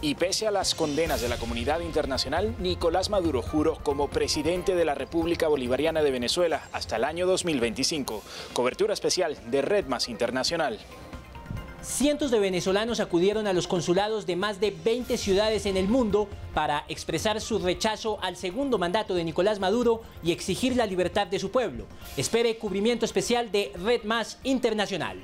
Y pese a las condenas de la comunidad internacional, Nicolás Maduro juró como presidente de la República Bolivariana de Venezuela hasta el año 2025. Cobertura especial de Red Más Internacional. Cientos de venezolanos acudieron a los consulados de más de 20 ciudades en el mundo para expresar su rechazo al segundo mandato de Nicolás Maduro y exigir la libertad de su pueblo. Espere cubrimiento especial de Red Más Internacional.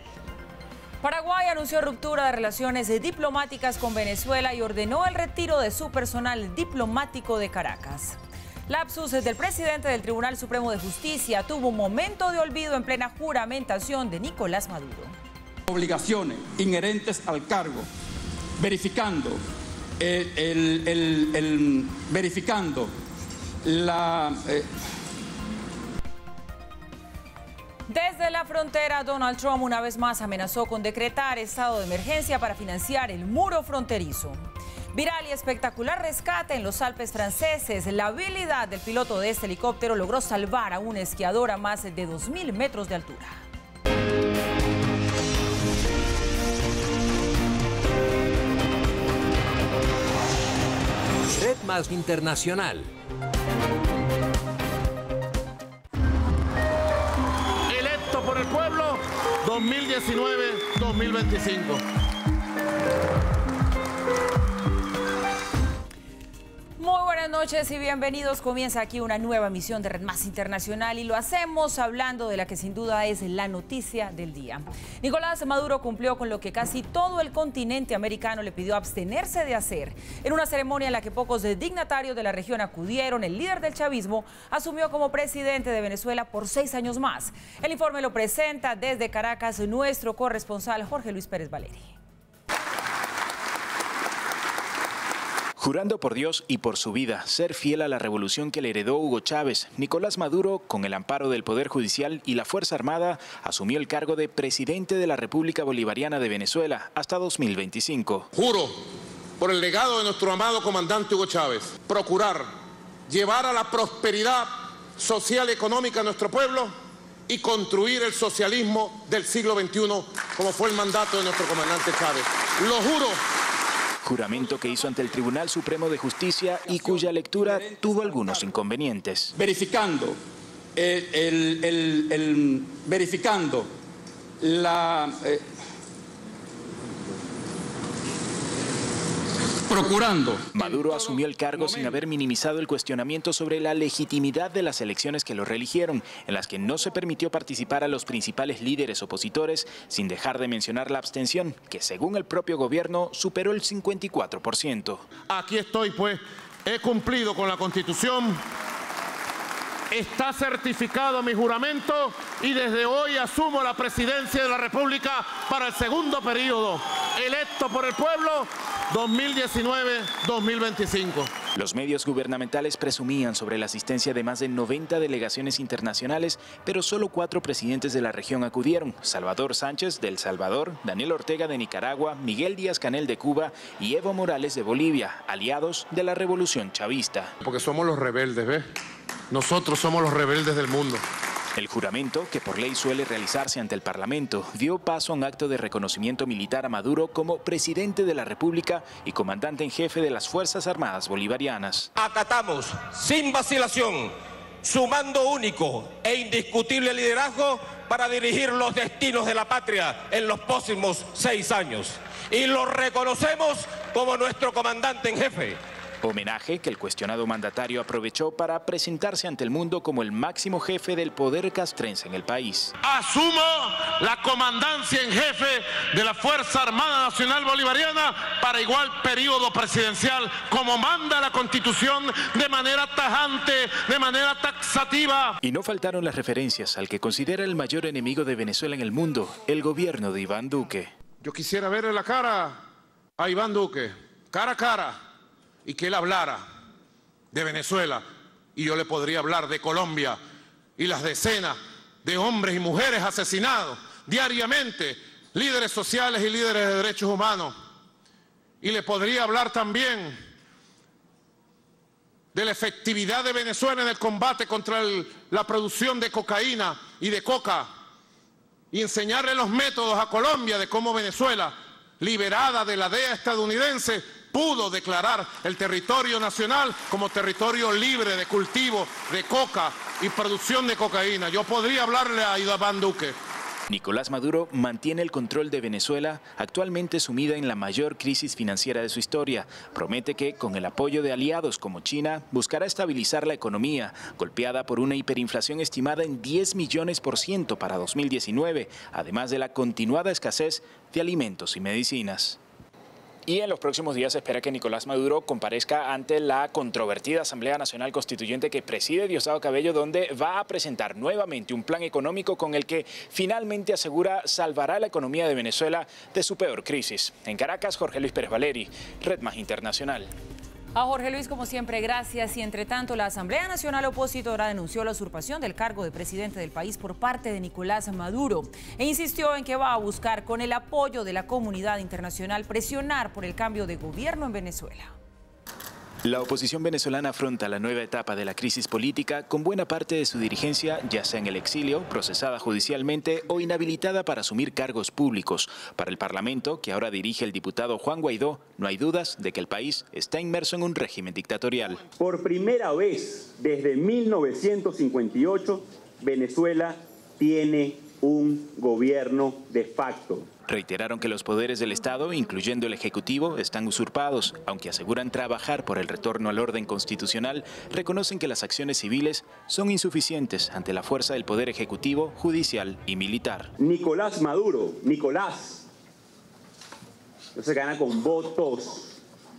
Paraguay anunció ruptura de relaciones diplomáticas con Venezuela y ordenó el retiro de su personal diplomático de Caracas. Lapsus del presidente del Tribunal Supremo de Justicia tuvo un momento de olvido en plena juramentación de Nicolás Maduro. Obligaciones inherentes al cargo, verificando Desde la frontera, Donald Trump una vez más amenazó con decretar estado de emergencia para financiar el muro fronterizo. Viral y espectacular rescate en los Alpes franceses. La habilidad del piloto de este helicóptero logró salvar a un esquiador a más de 2.000 metros de altura. Red Más Internacional. Electo por el pueblo 2019-2025. Muy buenas noches y bienvenidos. Comienza aquí una nueva emisión de Red Más Internacional y lo hacemos hablando de la que sin duda es la noticia del día. Nicolás Maduro cumplió con lo que casi todo el continente americano le pidió abstenerse de hacer. En una ceremonia en la que pocos dignatarios de la región acudieron, el líder del chavismo asumió como presidente de Venezuela por 6 años más. El informe lo presenta desde Caracas nuestro corresponsal Jorge Luis Pérez Valeri. Jurando por Dios y por su vida ser fiel a la revolución que le heredó Hugo Chávez, Nicolás Maduro, con el amparo del Poder Judicial y la Fuerza Armada, asumió el cargo de presidente de la República Bolivariana de Venezuela hasta 2025. Juro, por el legado de nuestro amado comandante Hugo Chávez, procurar llevar a la prosperidad social y económica a nuestro pueblo y construir el socialismo del siglo XXI, como fue el mandato de nuestro comandante Chávez. Lo juro. Juramento que hizo ante el Tribunal Supremo de Justicia y cuya lectura tuvo algunos inconvenientes. Verificando procurando. Maduro asumió el cargo sin haber minimizado el cuestionamiento sobre la legitimidad de las elecciones que lo reeligieron, en las que no se permitió participar a los principales líderes opositores, sin dejar de mencionar la abstención, que según el propio gobierno superó el 54%. Aquí estoy, pues, he cumplido con la Constitución. Está certificado mi juramento y desde hoy asumo la presidencia de la República para el segundo periodo, electo por el pueblo 2019-2025. Los medios gubernamentales presumían sobre la asistencia de más de 90 delegaciones internacionales, pero solo 4 presidentes de la región acudieron: Salvador Sánchez de El Salvador, Daniel Ortega de Nicaragua, Miguel Díaz-Canel de Cuba y Evo Morales de Bolivia, aliados de la revolución chavista. Porque somos los rebeldes, ¿ves? Nosotros somos los rebeldes del mundo. El juramento, que por ley suele realizarse ante el Parlamento, dio paso a un acto de reconocimiento militar a Maduro como presidente de la República y comandante en jefe de las Fuerzas Armadas Bolivarianas. Acatamos, sin vacilación, su mando único e indiscutible liderazgo para dirigir los destinos de la patria en los próximos 6 años. Y lo reconocemos como nuestro comandante en jefe. Homenaje que el cuestionado mandatario aprovechó para presentarse ante el mundo como el máximo jefe del poder castrense en el país. Asumo la comandancia en jefe de la Fuerza Armada Nacional Bolivariana para igual periodo presidencial, como manda la Constitución, de manera tajante, de manera taxativa. Y no faltaron las referencias al que considera el mayor enemigo de Venezuela en el mundo, el gobierno de Iván Duque. Yo quisiera verle la cara a Iván Duque, cara a cara, y que él hablara de Venezuela y yo le podría hablar de Colombia y las decenas de hombres y mujeres asesinados diariamente, líderes sociales y líderes de derechos humanos, y le podría hablar también de la efectividad de Venezuela en el combate contra la producción de cocaína y de coca, y enseñarle los métodos a Colombia de cómo Venezuela, liberada de la DEA estadounidense, pudo declarar el territorio nacional como territorio libre de cultivo de coca y producción de cocaína. Yo podría hablarle a Iván Duque. Nicolás Maduro mantiene el control de Venezuela, actualmente sumida en la mayor crisis financiera de su historia. Promete que, con el apoyo de aliados como China, buscará estabilizar la economía, golpeada por una hiperinflación estimada en 10 millones% para 2019, además de la continuada escasez de alimentos y medicinas. Y en los próximos días se espera que Nicolás Maduro comparezca ante la controvertida Asamblea Nacional Constituyente que preside Diosdado Cabello, donde va a presentar nuevamente un plan económico con el que finalmente asegura salvará la economía de Venezuela de su peor crisis. En Caracas, Jorge Luis Pérez Valeri, Red Más Internacional. A Jorge Luis, como siempre, gracias. Y entre tanto, la Asamblea Nacional Opositora denunció la usurpación del cargo de presidente del país por parte de Nicolás Maduro e insistió en que va a buscar, con el apoyo de la comunidad internacional, presionar por el cambio de gobierno en Venezuela. La oposición venezolana afronta la nueva etapa de la crisis política con buena parte de su dirigencia ya sea en el exilio, procesada judicialmente o inhabilitada para asumir cargos públicos. Para el Parlamento, que ahora dirige el diputado Juan Guaidó, no hay dudas de que el país está inmerso en un régimen dictatorial. Por primera vez desde 1958, Venezuela tiene un gobierno de facto. Reiteraron que los poderes del Estado, incluyendo el Ejecutivo, están usurpados. Aunque aseguran trabajar por el retorno al orden constitucional, reconocen que las acciones civiles son insuficientes ante la fuerza del poder ejecutivo, judicial y militar. Nicolás Maduro, Nicolás, no se gana con votos.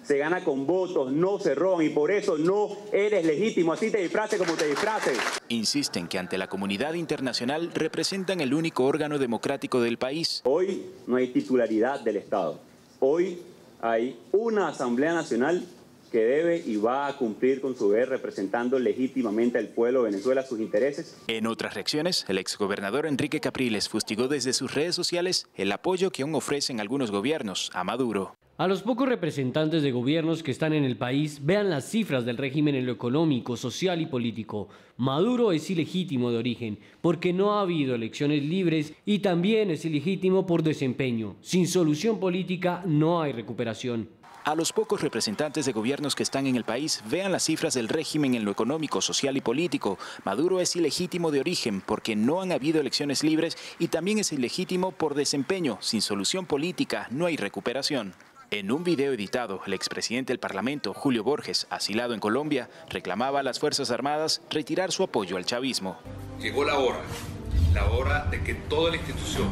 Se gana con votos, no se roban, y por eso no eres legítimo, así te disfraces como te disfraces. Insisten que ante la comunidad internacional representan el único órgano democrático del país. Hoy no hay titularidad del Estado. Hoy hay una Asamblea Nacional que debe y va a cumplir con su deber representando legítimamente al pueblo de Venezuela, sus intereses. En otras reacciones, el exgobernador Enrique Capriles fustigó desde sus redes sociales el apoyo que aún ofrecen algunos gobiernos a Maduro. A los pocos representantes de gobiernos que están en el país, vean las cifras del régimen en lo económico, social y político. Maduro es ilegítimo de origen, porque no ha habido elecciones libres y también es ilegítimo por desempeño. Sin solución política no hay recuperación. A los pocos representantes de gobiernos que están en el país, vean las cifras del régimen en lo económico, social y político. Maduro es ilegítimo de origen porque no han habido elecciones libres y también es ilegítimo por desempeño. Sin solución política no hay recuperación. En un video editado, el expresidente del Parlamento, Julio Borges, asilado en Colombia, reclamaba a las Fuerzas Armadas retirar su apoyo al chavismo. Llegó la hora de que toda la institución,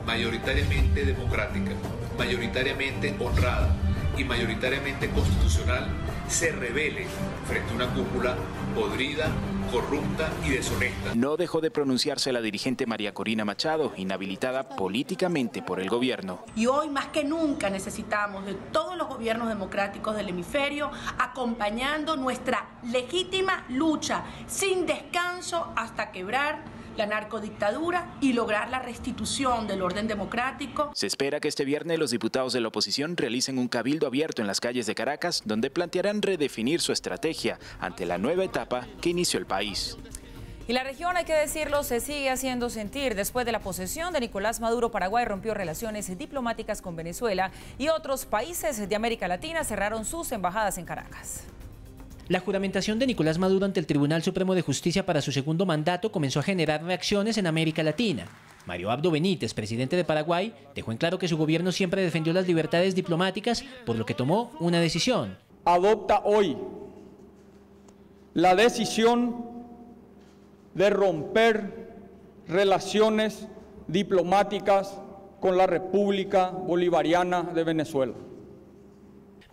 mayoritariamente democrática, mayoritariamente honrada y mayoritariamente constitucional, se rebele frente a una cúpula podrida, corrupta y deshonesta. No dejó de pronunciarse la dirigente María Corina Machado, inhabilitada políticamente por el gobierno. Y hoy más que nunca necesitamos de todos los gobiernos democráticos del hemisferio acompañando nuestra legítima lucha sin descanso hasta quebrar la narcodictadura y lograr la restitución del orden democrático. Se espera que este viernes los diputados de la oposición realicen un cabildo abierto en las calles de Caracas, donde plantearán redefinir su estrategia ante la nueva etapa que inició el país. Y la región, hay que decirlo, se sigue haciendo sentir. Después de la posesión de Nicolás Maduro, Paraguay rompió relaciones diplomáticas con Venezuela y otros países de América Latina cerraron sus embajadas en Caracas. La juramentación de Nicolás Maduro ante el Tribunal Supremo de Justicia para su segundo mandato comenzó a generar reacciones en América Latina. Mario Abdo Benítez, presidente de Paraguay, dejó en claro que su gobierno siempre defendió las libertades diplomáticas, por lo que tomó una decisión. Adopta hoy la decisión de romper relaciones diplomáticas con la República Bolivariana de Venezuela.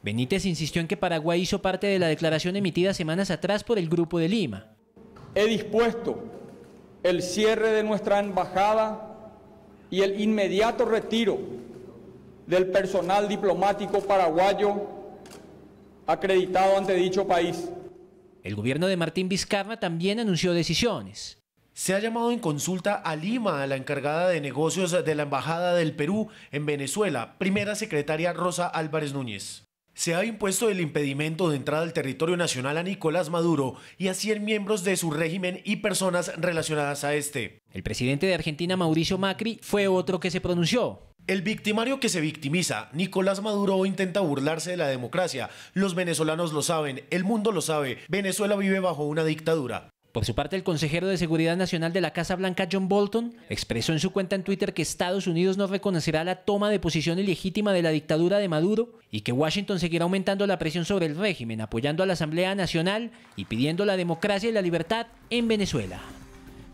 Benítez insistió en que Paraguay hizo parte de la declaración emitida semanas atrás por el Grupo de Lima. He dispuesto el cierre de nuestra embajada y el inmediato retiro del personal diplomático paraguayo acreditado ante dicho país. El gobierno de Martín Vizcarra también anunció decisiones. Se ha llamado en consulta a Lima, a la encargada de negocios de la Embajada del Perú en Venezuela, primera secretaria Rosa Álvarez Núñez. Se ha impuesto el impedimento de entrada al territorio nacional a Nicolás Maduro y a 100 miembros de su régimen y personas relacionadas a este. El presidente de Argentina, Mauricio Macri, fue otro que se pronunció. El victimario que se victimiza, Nicolás Maduro, intenta burlarse de la democracia. Los venezolanos lo saben, el mundo lo sabe. Venezuela vive bajo una dictadura. Por su parte, el consejero de Seguridad Nacional de la Casa Blanca, John Bolton, expresó en su cuenta en Twitter que Estados Unidos no reconocerá la toma de posición ilegítima de la dictadura de Maduro y que Washington seguirá aumentando la presión sobre el régimen, apoyando a la Asamblea Nacional y pidiendo la democracia y la libertad en Venezuela.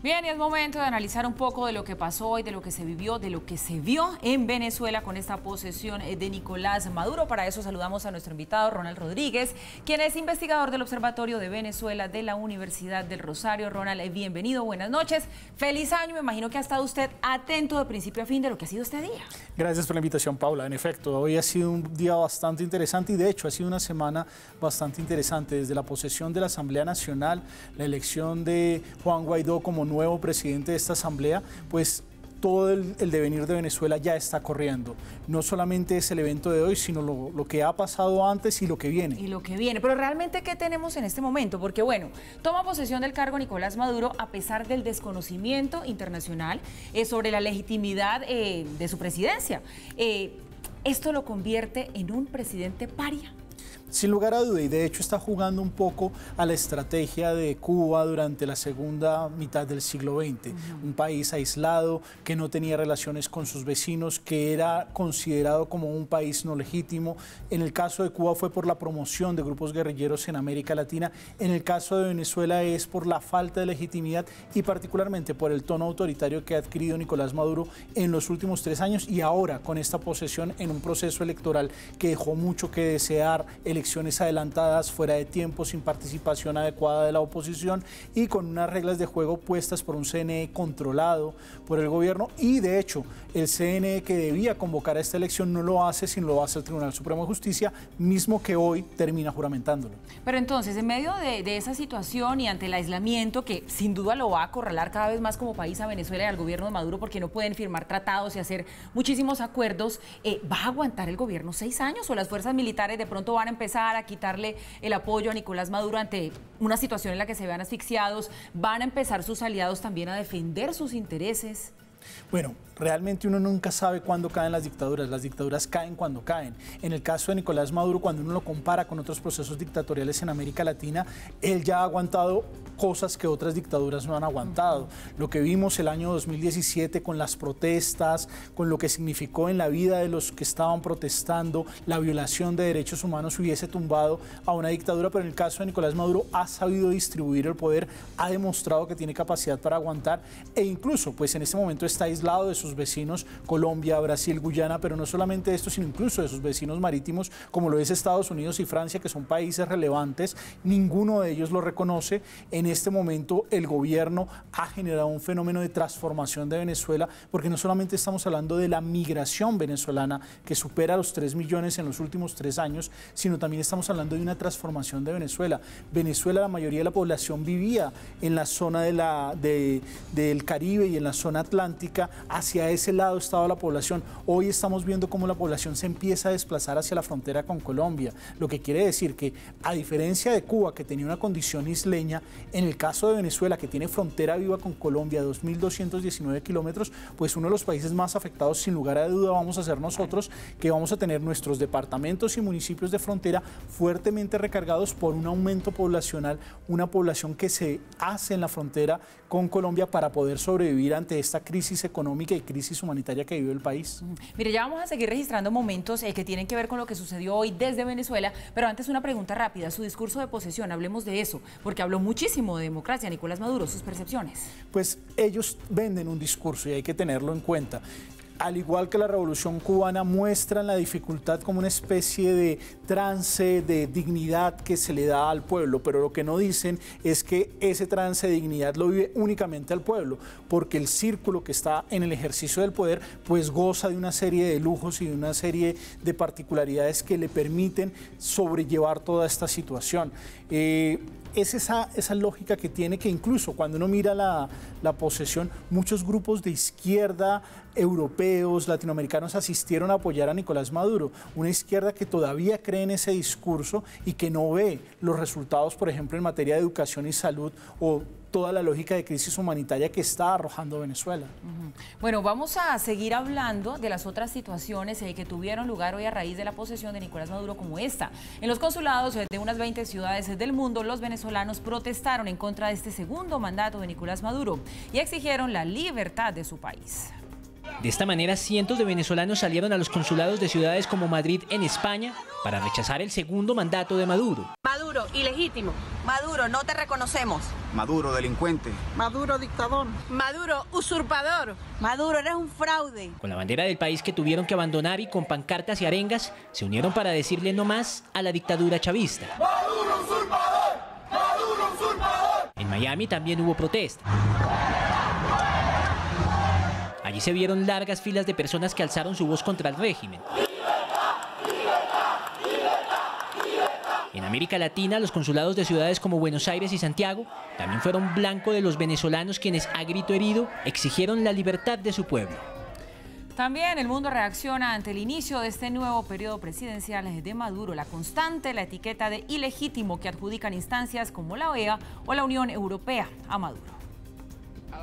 Bien, y es momento de analizar un poco de lo que pasó hoy, de lo que se vivió, de lo que se vio en Venezuela con esta posesión de Nicolás Maduro. Para eso saludamos a nuestro invitado, Ronald Rodríguez, quien es investigador del Observatorio de Venezuela de la Universidad del Rosario. Ronald, bienvenido, buenas noches. Feliz año, me imagino que ha estado usted atento de principio a fin de lo que ha sido este día. Gracias por la invitación, Paula. En efecto, hoy ha sido un día bastante interesante y de hecho ha sido una semana bastante interesante. Desde la posesión de la Asamblea Nacional, la elección de Juan Guaidó como nuevo presidente de esta asamblea, pues todo el devenir de Venezuela ya está corriendo. No solamente es el evento de hoy, sino lo que ha pasado antes y lo que viene. Y lo que viene. Pero realmente, ¿qué tenemos en este momento? Porque bueno, toma posesión del cargo Nicolás Maduro a pesar del desconocimiento internacional sobre la legitimidad de su presidencia. ¿Esto lo convierte en un presidente paria? Sin lugar a duda, y de hecho está jugando un poco a la estrategia de Cuba durante la segunda mitad del siglo XX. Un país aislado, que no tenía relaciones con sus vecinos, que era considerado como un país no legítimo. En el caso de Cuba fue por la promoción de grupos guerrilleros en América Latina. En el caso de Venezuela es por la falta de legitimidad y particularmente por el tono autoritario que ha adquirido Nicolás Maduro en los últimos 3 años y ahora con esta posesión en un proceso electoral que dejó mucho que desear, elecciones adelantadas, fuera de tiempo, sin participación adecuada de la oposición y con unas reglas de juego puestas por un CNE controlado por el gobierno y de hecho el CNE que debía convocar a esta elección no lo hace, sino lo hace el Tribunal Supremo de Justicia, mismo que hoy termina juramentándolo. Pero entonces, en medio de esa situación y ante el aislamiento que sin duda lo va a acorralar cada vez más como país a Venezuela y al gobierno de Maduro porque no pueden firmar tratados y hacer muchísimos acuerdos, ¿va a aguantar el gobierno 6 años o las fuerzas militares de pronto van a empezar a quitarle el apoyo a Nicolás Maduro ante una situación en la que se vean asfixiados? ¿Van a empezar sus aliados también a defender sus intereses? Bueno, realmente uno nunca sabe cuándo caen las dictaduras caen cuando caen. En el caso de Nicolás Maduro, cuando uno lo compara con otros procesos dictatoriales en América Latina, él ya ha aguantado cosas que otras dictaduras no han aguantado. Lo que vimos el año 2017 con las protestas, con lo que significó en la vida de los que estaban protestando, la violación de derechos humanos hubiese tumbado a una dictadura, pero en el caso de Nicolás Maduro ha sabido distribuir el poder, ha demostrado que tiene capacidad para aguantar e incluso pues en este momento está aislado de sus vecinos Colombia, Brasil, Guyana, pero no solamente esto, sino incluso de sus vecinos marítimos como lo es Estados Unidos y Francia, que son países relevantes. Ninguno de ellos lo reconoce. En este momento el gobierno ha generado un fenómeno de transformación de Venezuela, porque no solamente estamos hablando de la migración venezolana que supera los 3 millones en los últimos 3 años, sino también estamos hablando de una transformación de Venezuela. Venezuela, la mayoría de la población vivía en la zona del Caribe y en la zona atlántica, hacia ese lado estaba la población. Hoy estamos viendo cómo la población se empieza a desplazar hacia la frontera con Colombia, lo que quiere decir que a diferencia de Cuba, que tenía una condición isleña, en el caso de Venezuela, que tiene frontera viva con Colombia, 2.219 kilómetros, pues uno de los países más afectados, sin lugar a duda, vamos a ser nosotros, que vamos a tener nuestros departamentos y municipios de frontera fuertemente recargados por un aumento poblacional, una población que se hace en la frontera con Colombia para poder sobrevivir ante esta crisis económica y crisis humanitaria que vive el país. Mire, ya vamos a seguir registrando momentos que tienen que ver con lo que sucedió hoy desde Venezuela, pero antes una pregunta rápida. Su discurso de posesión, hablemos de eso, porque habló muchísimo de democracia. Nicolás Maduro, sus percepciones. Pues ellos venden un discurso y hay que tenerlo en cuenta. Al igual que la Revolución Cubana, muestran la dificultad como una especie de trance de dignidad que se le da al pueblo, pero lo que no dicen es que ese trance de dignidad lo vive únicamente al pueblo, porque el círculo que está en el ejercicio del poder pues goza de una serie de lujos y de una serie de particularidades que le permiten sobrellevar toda esta situación. Es esa lógica que tiene, que incluso cuando uno mira la posesión, muchos grupos de izquierda europea europeos, latinoamericanos asistieron a apoyar a Nicolás Maduro. Una izquierda que todavía cree en ese discurso y que no ve los resultados, por ejemplo, en materia de educación y salud o toda la lógica de crisis humanitaria que está arrojando Venezuela. Bueno, vamos a seguir hablando de las otras situaciones que tuvieron lugar hoy a raíz de la posesión de Nicolás Maduro como esta. En los consulados de unas 20 ciudades del mundo, los venezolanos protestaron en contra de este segundo mandato de Nicolás Maduro y exigieron la libertad de su país. De esta manera, cientos de venezolanos salieron a los consulados de ciudades como Madrid, en España, para rechazar el segundo mandato de Maduro. Maduro, ilegítimo. Maduro, no te reconocemos. Maduro, delincuente. Maduro, dictador. Maduro, usurpador. Maduro, eres un fraude. Con la bandera del país que tuvieron que abandonar y con pancartas y arengas, se unieron para decirle no más a la dictadura chavista. ¡Maduro, usurpador! ¡Maduro, usurpador! En Miami también hubo protesta. Allí se vieron largas filas de personas que alzaron su voz contra el régimen. En América Latina, los consulados de ciudades como Buenos Aires y Santiago también fueron blanco de los venezolanos quienes, a grito herido, exigieron la libertad de su pueblo. También el mundo reacciona ante el inicio de este nuevo periodo presidencial de Maduro. La constante, la etiqueta de ilegítimo que adjudican instancias como la OEA o la Unión Europea a Maduro.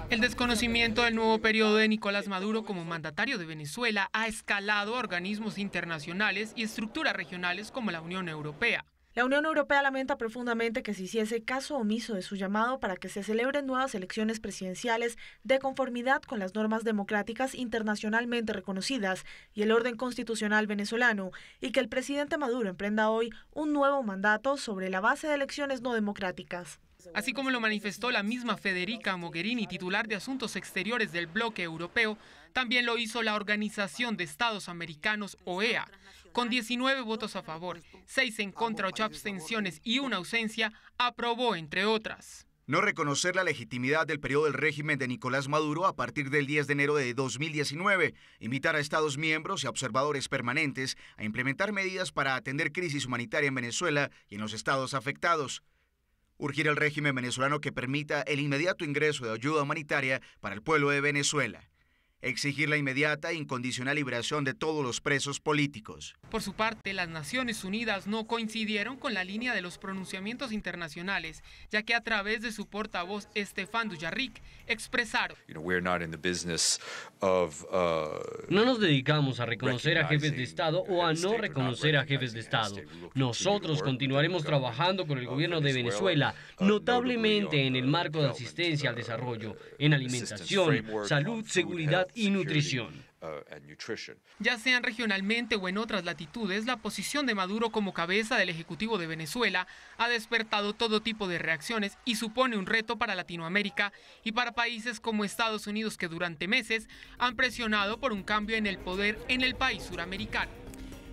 El desconocimiento del nuevo periodo de Nicolás Maduro como mandatario de Venezuela ha escalado a organismos internacionales y estructuras regionales como la Unión Europea. La Unión Europea lamenta profundamente que se hiciese caso omiso de su llamado para que se celebren nuevas elecciones presidenciales de conformidad con las normas democráticas internacionalmente reconocidas y el orden constitucional venezolano, y que el presidente Maduro emprenda hoy un nuevo mandato sobre la base de elecciones no democráticas. Así como lo manifestó la misma Federica Mogherini, titular de Asuntos Exteriores del bloque europeo, también lo hizo la Organización de Estados Americanos, OEA. Con 19 votos a favor, 6 en contra, 8 abstenciones y una ausencia, aprobó, entre otras. No reconocer la legitimidad del periodo del régimen de Nicolás Maduro a partir del 10 de enero de 2019, invitar a Estados miembros y a observadores permanentes a implementar medidas para atender crisis humanitaria en Venezuela y en los estados afectados. Urgir al régimen venezolano que permita el inmediato ingreso de ayuda humanitaria para el pueblo de Venezuela. Exigir la inmediata e incondicional liberación de todos los presos políticos. Por su parte, las Naciones Unidas no coincidieron con la línea de los pronunciamientos internacionales, ya que a través de su portavoz Stefan Dujarric expresaron: No nos dedicamos a reconocer a jefes de Estado o a no reconocer a jefes de Estado. Nosotros continuaremos trabajando con el gobierno de Venezuela, notablemente en el marco de asistencia al desarrollo, en alimentación, salud, seguridad y nutrición. Ya sean regionalmente o en otras latitudes, la posición de Maduro como cabeza del Ejecutivo de Venezuela ha despertado todo tipo de reacciones y supone un reto para Latinoamérica y para países como Estados Unidos, que durante meses han presionado por un cambio en el poder en el país suramericano.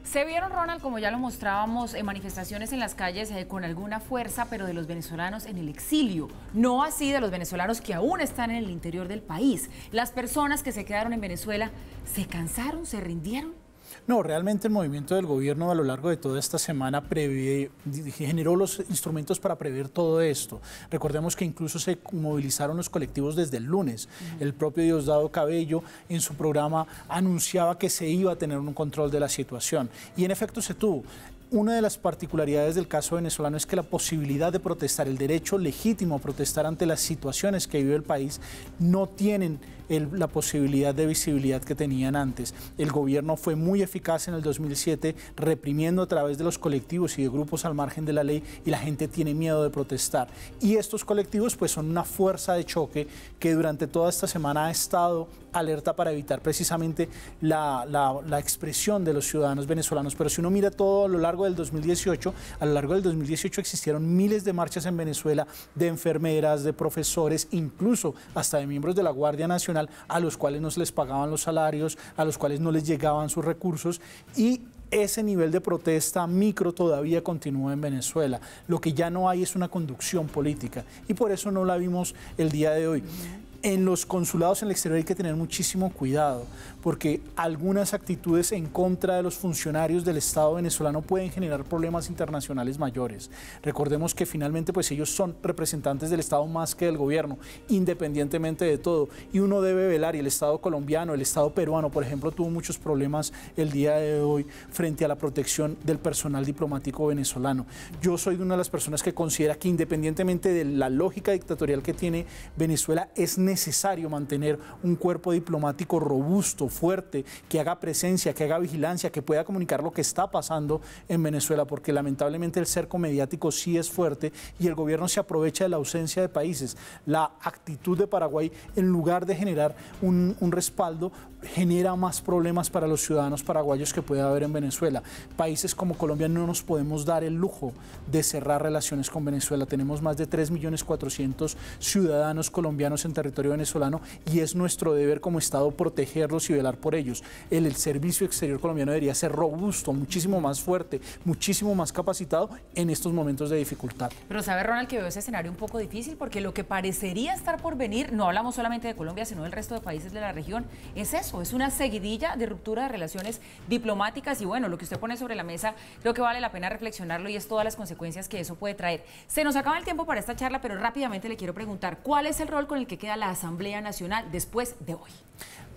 Se vieron, Ronald, como ya lo mostrábamos, en manifestaciones en las calles con alguna fuerza, pero de los venezolanos en el exilio. No así de los venezolanos que aún están en el interior del país. Las personas que se quedaron en Venezuela, ¿se cansaron? ¿Se rindieron? No, realmente el movimiento del gobierno a lo largo de toda esta semana generó los instrumentos para prever todo esto. Recordemos que incluso se movilizaron los colectivos desde el lunes. El propio Diosdado Cabello en su programa anunciaba que se iba a tener un control de la situación y en efecto se tuvo. Una de las particularidades del caso venezolano es que la posibilidad de protestar, el derecho legítimo a protestar ante las situaciones que vive el país, no tienen la posibilidad de visibilidad que tenían antes. El gobierno fue muy eficaz en el 2007 reprimiendo a través de los colectivos y de grupos al margen de la ley y la gente tiene miedo de protestar. Y estos colectivos pues son una fuerza de choque que durante toda esta semana ha estado alerta para evitar precisamente la expresión de los ciudadanos venezolanos. Pero si uno mira todo a lo largo del 2018, existieron miles de marchas en Venezuela de enfermeras, de profesores, incluso hasta de miembros de la Guardia Nacional, a los cuales no se les pagaban los salarios, a los cuales no les llegaban sus recursos, y ese nivel de protesta micro todavía continúa en Venezuela. Lo que ya no hay es una conducción política y por eso no la vimos el día de hoy. En los consulados en el exterior hay que tener muchísimo cuidado, porque algunas actitudes en contra de los funcionarios del Estado venezolano pueden generar problemas internacionales mayores. Recordemos que finalmente pues ellos son representantes del Estado más que del gobierno, independientemente de todo, y uno debe velar, y el Estado colombiano, el Estado peruano, por ejemplo, tuvo muchos problemas el día de hoy frente a la protección del personal diplomático venezolano. Yo soy de una de las personas que considera que independientemente de la lógica dictatorial que tiene Venezuela, es necesario mantener un cuerpo diplomático robusto, fuerte, que haga presencia, que haga vigilancia, que pueda comunicar lo que está pasando en Venezuela, porque lamentablemente el cerco mediático sí es fuerte y el gobierno se aprovecha de la ausencia de países. La actitud de Paraguay, en lugar de generar un respaldo, genera más problemas para los ciudadanos paraguayos que puede haber en Venezuela. Países como Colombia no nos podemos dar el lujo de cerrar relaciones con Venezuela. Tenemos más de 3.400.000 ciudadanos colombianos en territorio venezolano y es nuestro deber como Estado protegerlos y velar por ellos. El servicio exterior colombiano debería ser robusto, muchísimo más fuerte, muchísimo más capacitado en estos momentos de dificultad. Pero sabe, Ronald, que veo ese escenario un poco difícil, porque lo que parecería estar por venir, no hablamos solamente de Colombia, sino del resto de países de la región, es eso, es una seguidilla de ruptura de relaciones diplomáticas. Y bueno, lo que usted pone sobre la mesa creo que vale la pena reflexionarlo, y es todas las consecuencias que eso puede traer. Se nos acaba el tiempo para esta charla, pero rápidamente le quiero preguntar, ¿cuál es el rol con el que queda la Asamblea Nacional después de hoy?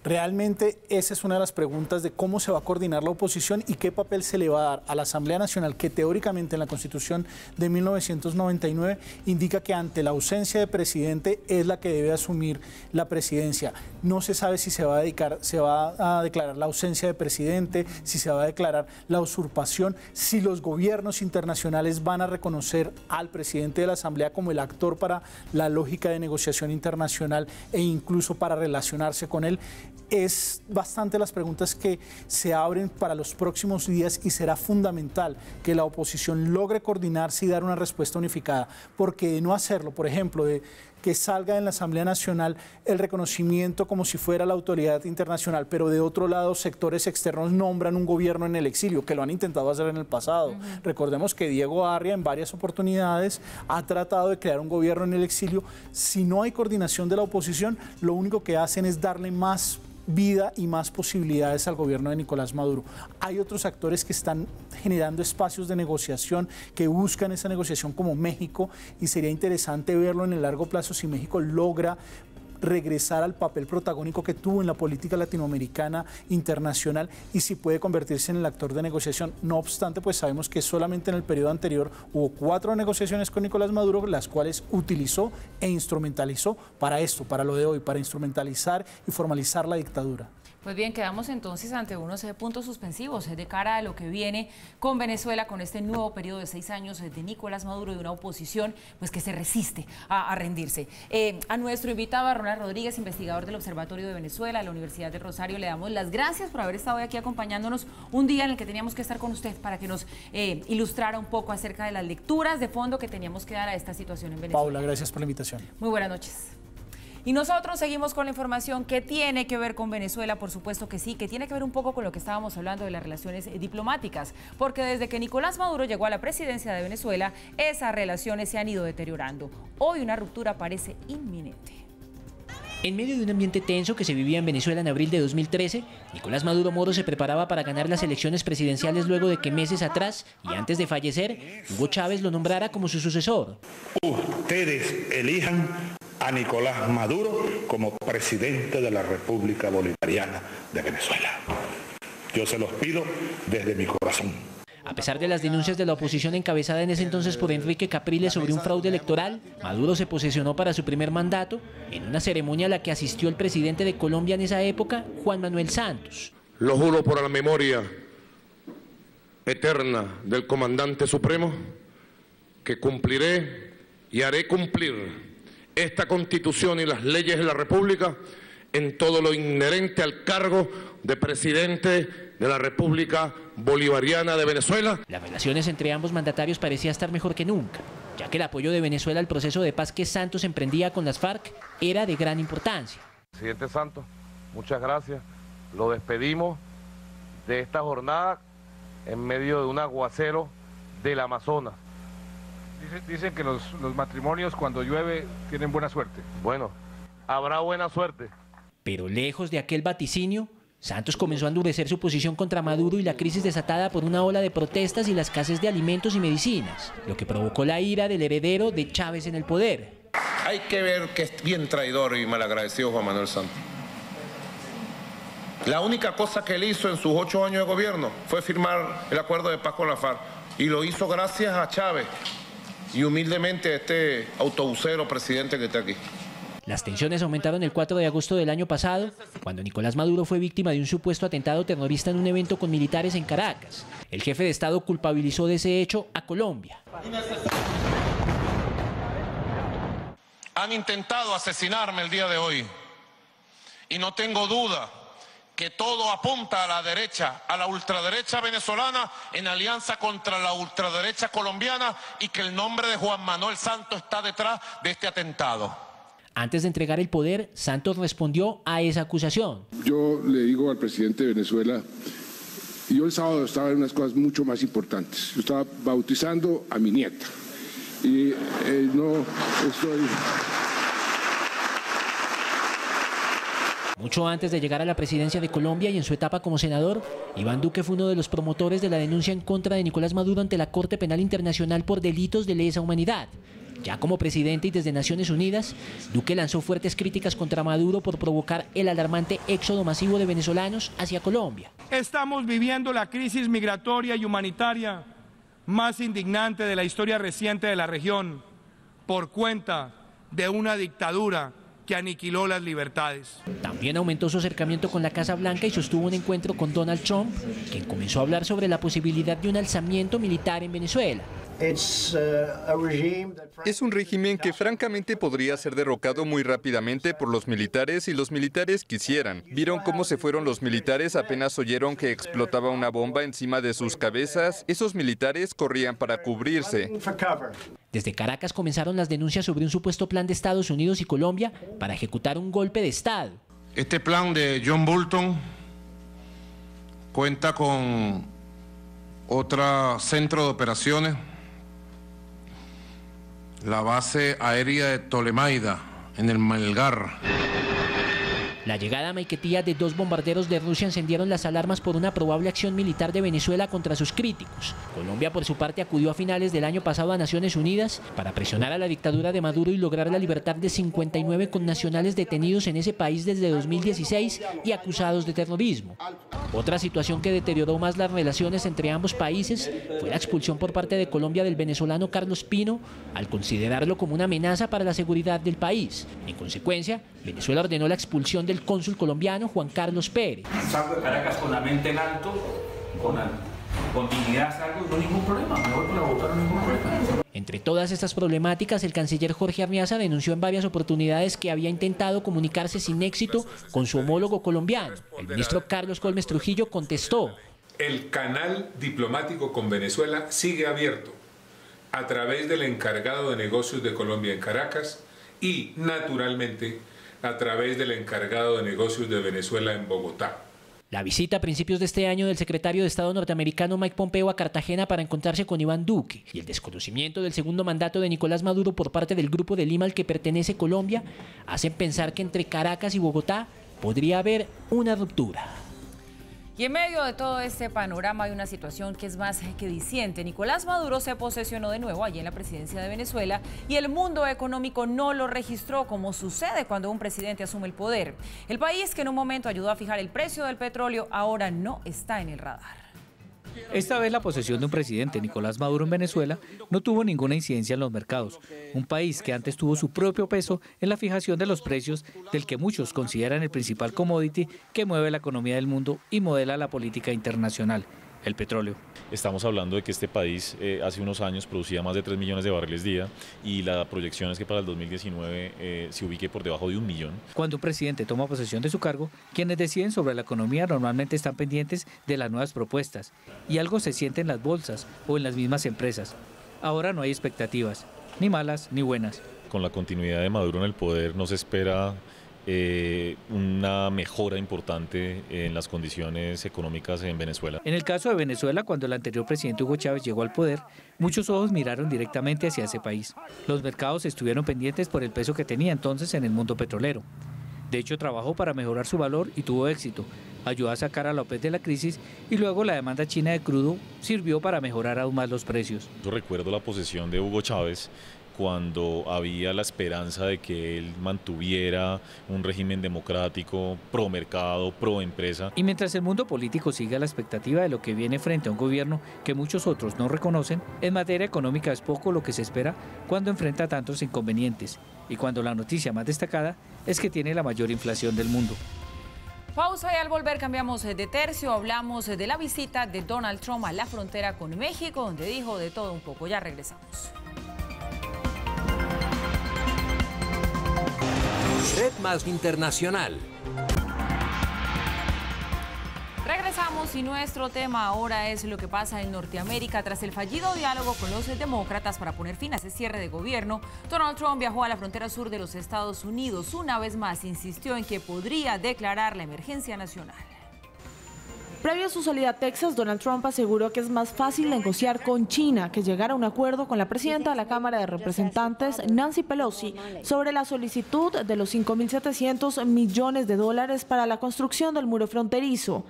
Realmente esa es una de las preguntas de cómo se va a coordinar la oposición y qué papel se le va a dar a la Asamblea Nacional, que teóricamente en la Constitución de 1999 indica que ante la ausencia de presidente es la que debe asumir la presidencia. No se sabe si se va a declarar la ausencia de presidente, si se va a declarar la usurpación, si los gobiernos internacionales van a reconocer al presidente de la Asamblea como el actor para la lógica de negociación internacional e incluso para relacionarse con él. Es bastante las preguntas que se abren para los próximos días y será fundamental que la oposición logre coordinarse y dar una respuesta unificada, porque de no hacerlo, por ejemplo, de que salga en la Asamblea Nacional el reconocimiento como si fuera la autoridad internacional, pero de otro lado sectores externos nombran un gobierno en el exilio, que lo han intentado hacer en el pasado. Recordemos que Diego Arria en varias oportunidades ha tratado de crear un gobierno en el exilio. Si no hay coordinación de la oposición, lo único que hacen es darle más vida y más posibilidades al gobierno de Nicolás Maduro. Hay otros actores que están generando espacios de negociación, que buscan esa negociación, como México, y sería interesante verlo en el largo plazo si México logra regresar al papel protagónico que tuvo en la política latinoamericana internacional y si puede convertirse en el actor de negociación. No obstante, pues sabemos que solamente en el periodo anterior hubo 4 negociaciones con Nicolás Maduro, las cuales utilizó e instrumentalizó para esto, para lo de hoy, para instrumentalizar y formalizar la dictadura. Pues bien, quedamos entonces ante unos puntos suspensivos de cara a lo que viene con Venezuela, con este nuevo periodo de 6 años de Nicolás Maduro y de una oposición pues que se resiste a rendirse. A nuestro invitado, a Ronald Rodríguez, investigador del Observatorio de Venezuela de la Universidad de Rosario, le damos las gracias por haber estado hoy aquí acompañándonos un día en el que teníamos que estar con usted para que nos ilustrara un poco acerca de las lecturas de fondo que teníamos que dar a esta situación en Venezuela. Paula, gracias por la invitación. Muy buenas noches. Y nosotros seguimos con la información que tiene que ver con Venezuela, por supuesto que sí, que tiene que ver un poco con lo que estábamos hablando de las relaciones diplomáticas, porque desde que Nicolás Maduro llegó a la presidencia de Venezuela, esas relaciones se han ido deteriorando. Hoy una ruptura parece inminente. En medio de un ambiente tenso que se vivía en Venezuela en abril de 2013, Nicolás Maduro Moro se preparaba para ganar las elecciones presidenciales luego de que meses atrás y antes de fallecer, Hugo Chávez lo nombrara como su sucesor. Ustedes elijan a Nicolás Maduro como presidente de la República Bolivariana de Venezuela. Yo se los pido desde mi corazón. A pesar de las denuncias de la oposición encabezada en ese entonces por Enrique Capriles sobre un fraude electoral, Maduro se posesionó para su primer mandato en una ceremonia a la que asistió el presidente de Colombia en esa época, Juan Manuel Santos. Lo juro por la memoria eterna del comandante supremo que cumpliré y haré cumplir esta Constitución y las leyes de la República en todo lo inherente al cargo de presidente de la República Bolivariana de Venezuela. Las relaciones entre ambos mandatarios parecía estar mejor que nunca, ya que el apoyo de Venezuela al proceso de paz que Santos emprendía con las FARC era de gran importancia. Presidente Santos, muchas gracias. Lo despedimos de esta jornada en medio de un aguacero del Amazonas. Dicen que los matrimonios cuando llueve tienen buena suerte. Bueno, habrá buena suerte. Pero lejos de aquel vaticinio, Santos comenzó a endurecer su posición contra Maduro y la crisis desatada por una ola de protestas y la escasez de alimentos y medicinas, lo que provocó la ira del heredero de Chávez en el poder. Hay que ver que es bien traidor y malagradecido Juan Manuel Santos. La única cosa que él hizo en sus 8 años de gobierno fue firmar el acuerdo de paz con la FARC. Y lo hizo gracias a Chávez y humildemente a este autobusero presidente que está aquí. Las tensiones aumentaron el 4 de agosto del año pasado, cuando Nicolás Maduro fue víctima de un supuesto atentado terrorista en un evento con militares en Caracas. El jefe de Estado culpabilizó de ese hecho a Colombia. Han intentado asesinarme el día de hoy y no tengo duda que todo apunta a la derecha, a la ultraderecha venezolana en alianza contra la ultraderecha colombiana y que el nombre de Juan Manuel Santos está detrás de este atentado. Antes de entregar el poder, Santos respondió a esa acusación. Yo le digo al presidente de Venezuela, yo el sábado estaba en unas cosas mucho más importantes. Yo estaba bautizando a mi nieta y no estoy... Mucho antes de llegar a la presidencia de Colombia y en su etapa como senador, Iván Duque fue uno de los promotores de la denuncia en contra de Nicolás Maduro ante la Corte Penal Internacional por delitos de lesa humanidad. Ya como presidente y desde Naciones Unidas, Duque lanzó fuertes críticas contra Maduro por provocar el alarmante éxodo masivo de venezolanos hacia Colombia. Estamos viviendo la crisis migratoria y humanitaria más indignante de la historia reciente de la región por cuenta de una dictadura que aniquiló las libertades. También aumentó su acercamiento con la Casa Blanca y sostuvo un encuentro con Donald Trump, quien comenzó a hablar sobre la posibilidad de un alzamiento militar en Venezuela. Es un régimen que francamente podría ser derrocado muy rápidamente por los militares si los militares quisieran. ¿Vieron cómo se fueron los militares apenas oyeron que explotaba una bomba encima de sus cabezas? Esos militares corrían para cubrirse. Desde Caracas comenzaron las denuncias sobre un supuesto plan de Estados Unidos y Colombia para ejecutar un golpe de Estado. Este plan de John Bolton cuenta con otro centro de operaciones, la base aérea de Ptolemaida, en el Melgar. La llegada a Maiquetía de 2 bombarderos de Rusia encendieron las alarmas por una probable acción militar de Venezuela contra sus críticos. Colombia, por su parte, acudió a finales del año pasado a Naciones Unidas para presionar a la dictadura de Maduro y lograr la libertad de 59 connacionales detenidos en ese país desde 2016 y acusados de terrorismo. Otra situación que deterioró más las relaciones entre ambos países fue la expulsión por parte de Colombia del venezolano Carlos Pino, al considerarlo como una amenaza para la seguridad del país. En consecuencia, Venezuela ordenó la expulsión del cónsul colombiano Juan Carlos Pérez. Salgo de Caracas con la mente en alto, con dignidad salgo, no hay ningún problema, me voy para Bogotá, no hay ningún problema. Entre todas estas problemáticas, el canciller Jorge Arniaza denunció en varias oportunidades que había intentado comunicarse sin éxito con su homólogo colombiano. El ministro Carlos Colmes Trujillo contestó: el canal diplomático con Venezuela sigue abierto a través del encargado de negocios de Colombia en Caracas y, naturalmente, a través del encargado de negocios de Venezuela en Bogotá. La visita a principios de este año del secretario de Estado norteamericano Mike Pompeo a Cartagena para encontrarse con Iván Duque y el desconocimiento del segundo mandato de Nicolás Maduro por parte del Grupo de Lima al que pertenece Colombia hacen pensar que entre Caracas y Bogotá podría haber una ruptura. Y en medio de todo este panorama hay una situación que es más que diciente. Nicolás Maduro se posesionó de nuevo allí en la presidencia de Venezuela y el mundo económico no lo registró, como sucede cuando un presidente asume el poder. El país que en un momento ayudó a fijar el precio del petróleo ahora no está en el radar. Esta vez la posesión de un presidente, Nicolás Maduro, en Venezuela no tuvo ninguna incidencia en los mercados. Un país que antes tuvo su propio peso en la fijación de los precios del que muchos consideran el principal commodity que mueve la economía del mundo y modela la política internacional, el petróleo. Estamos hablando de que este país hace unos años producía más de 3 millones de barriles día y la proyección es que para el 2019 se ubique por debajo de 1 millón. Cuando un presidente toma posesión de su cargo, quienes deciden sobre la economía normalmente están pendientes de las nuevas propuestas y algo se siente en las bolsas o en las mismas empresas. Ahora no hay expectativas, ni malas ni buenas. Con la continuidad de Maduro en el poder no se espera una mejora importante en las condiciones económicas en Venezuela. En el caso de Venezuela, cuando el anterior presidente Hugo Chávez llegó al poder, muchos ojos miraron directamente hacia ese país. Los mercados estuvieron pendientes por el peso que tenía entonces en el mundo petrolero. De hecho, trabajó para mejorar su valor y tuvo éxito. Ayudó a sacar a la OPEP de la crisis y luego la demanda china de crudo sirvió para mejorar aún más los precios. Yo recuerdo la posesión de Hugo Chávez cuando había la esperanza de que él mantuviera un régimen democrático, pro mercado, pro empresa. Y mientras el mundo político sigue a la expectativa de lo que viene frente a un gobierno que muchos otros no reconocen, en materia económica es poco lo que se espera cuando enfrenta tantos inconvenientes y cuando la noticia más destacada es que tiene la mayor inflación del mundo. Pausa y al volver cambiamos de tercio, hablamos de la visita de Donald Trump a la frontera con México, donde dijo de todo un poco. Ya regresamos. Red Más Internacional. Regresamos y nuestro tema ahora es lo que pasa en Norteamérica. Tras el fallido diálogo con los demócratas para poner fin a ese cierre de gobierno, Donald Trump viajó a la frontera sur de los Estados Unidos. Una vez más insistió en que podría declarar la emergencia nacional. Previo a su salida a Texas, Donald Trump aseguró que es más fácil negociar con China que llegar a un acuerdo con la presidenta de la Cámara de Representantes, Nancy Pelosi, sobre la solicitud de los 5.700 millones de dólares para la construcción del muro fronterizo.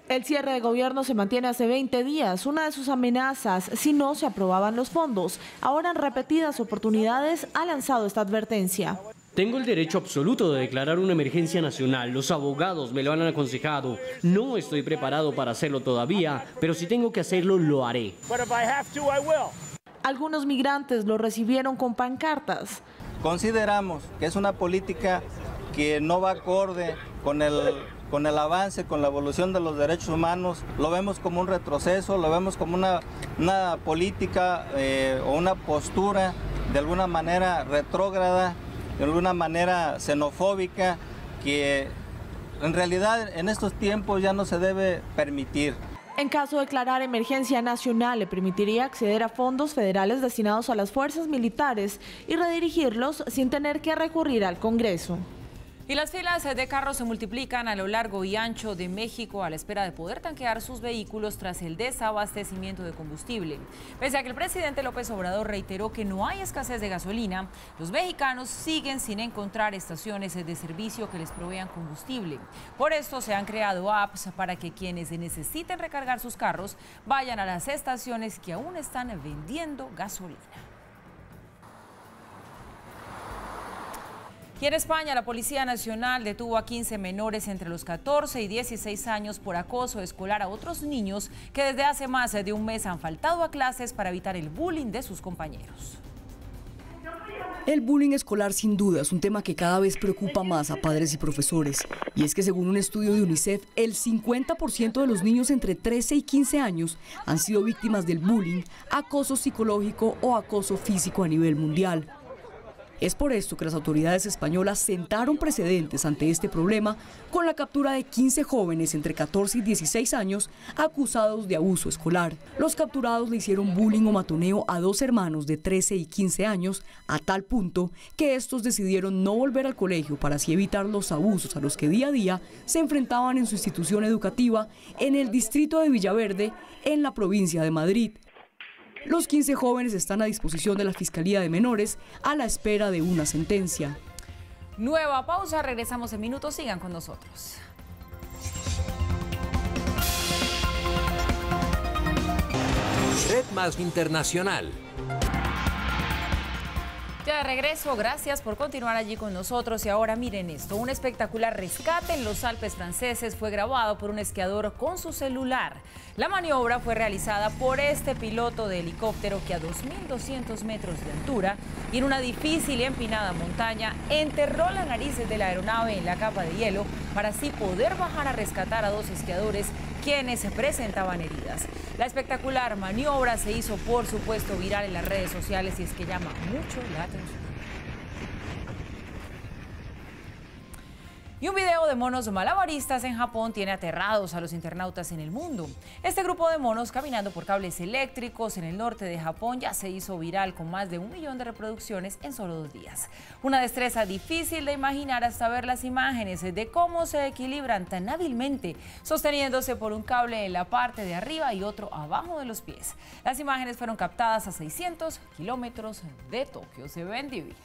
El cierre de gobierno se mantiene hace 20 días, una de sus amenazas si no se aprobaban los fondos. Ahora en repetidas oportunidades ha lanzado esta advertencia. Tengo el derecho absoluto de declarar una emergencia nacional. Los abogados me lo han aconsejado. No estoy preparado para hacerlo todavía, pero si tengo que hacerlo, lo haré. Algunos migrantes lo recibieron con pancartas. Consideramos que es una política que no va acorde con el avance, con la evolución de los derechos humanos. Lo vemos como un retroceso, lo vemos como una política o una postura de alguna manera retrógrada, de alguna manera xenofóbica, que en realidad en estos tiempos ya no se debe permitir. En caso de declarar emergencia nacional, le permitiría acceder a fondos federales destinados a las fuerzas militares y redirigirlos sin tener que recurrir al Congreso. Y las filas de carros se multiplican a lo largo y ancho de México a la espera de poder tanquear sus vehículos tras el desabastecimiento de combustible. Pese a que el presidente López Obrador reiteró que no hay escasez de gasolina, los mexicanos siguen sin encontrar estaciones de servicio que les provean combustible. Por esto se han creado apps para que quienes necesiten recargar sus carros vayan a las estaciones que aún están vendiendo gasolina. Y en España, la Policía Nacional detuvo a 15 menores entre los 14 y 16 años por acoso escolar a otros niños que desde hace más de un mes han faltado a clases para evitar el bullying de sus compañeros. El bullying escolar sin duda es un tema que cada vez preocupa más a padres y profesores. Y es que según un estudio de UNICEF, el 50% de los niños entre 13 y 15 años han sido víctimas del bullying, acoso psicológico o acoso físico a nivel mundial. Es por esto que las autoridades españolas sentaron precedentes ante este problema con la captura de 15 jóvenes entre 14 y 16 años acusados de abuso escolar. Los capturados le hicieron bullying o matoneo a 2 hermanos de 13 y 15 años a tal punto que estos decidieron no volver al colegio para así evitar los abusos a los que día a día se enfrentaban en su institución educativa en el distrito de Villaverde, en la provincia de Madrid. Los 15 jóvenes están a disposición de la Fiscalía de Menores a la espera de una sentencia. Nueva pausa, regresamos en minutos, sigan con nosotros. Red Más Internacional. Ya de regreso, gracias por continuar allí con nosotros. Y ahora miren esto, un espectacular rescate en los Alpes franceses fue grabado por un esquiador con su celular. La maniobra fue realizada por este piloto de helicóptero que a 2.200 metros de altura y en una difícil y empinada montaña enterró la nariz de la aeronave en la capa de hielo para así poder bajar a rescatar a 2 esquiadores quienes se presentaban heridas. La espectacular maniobra se hizo, por supuesto, viral en las redes sociales y es que llama mucho la atención. Y un video de monos malabaristas en Japón tiene aterrados a los internautas en el mundo. Este grupo de monos caminando por cables eléctricos en el norte de Japón ya se hizo viral con más de 1 millón de reproducciones en solo 2 días. Una destreza difícil de imaginar hasta ver las imágenes de cómo se equilibran tan hábilmente, sosteniéndose por un cable en la parte de arriba y otro abajo de los pies. Las imágenes fueron captadas a 600 kilómetros de Tokio. Se ven divinos.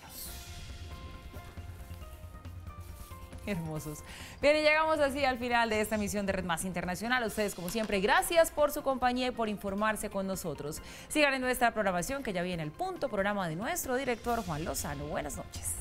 Hermosos. Bien, y llegamos así al final de esta emisión de Red Más Internacional. A ustedes, como siempre, gracias por su compañía y por informarse con nosotros. Sigan en nuestra programación, que ya viene el punto, programa de nuestro director Juan Lozano. Buenas noches.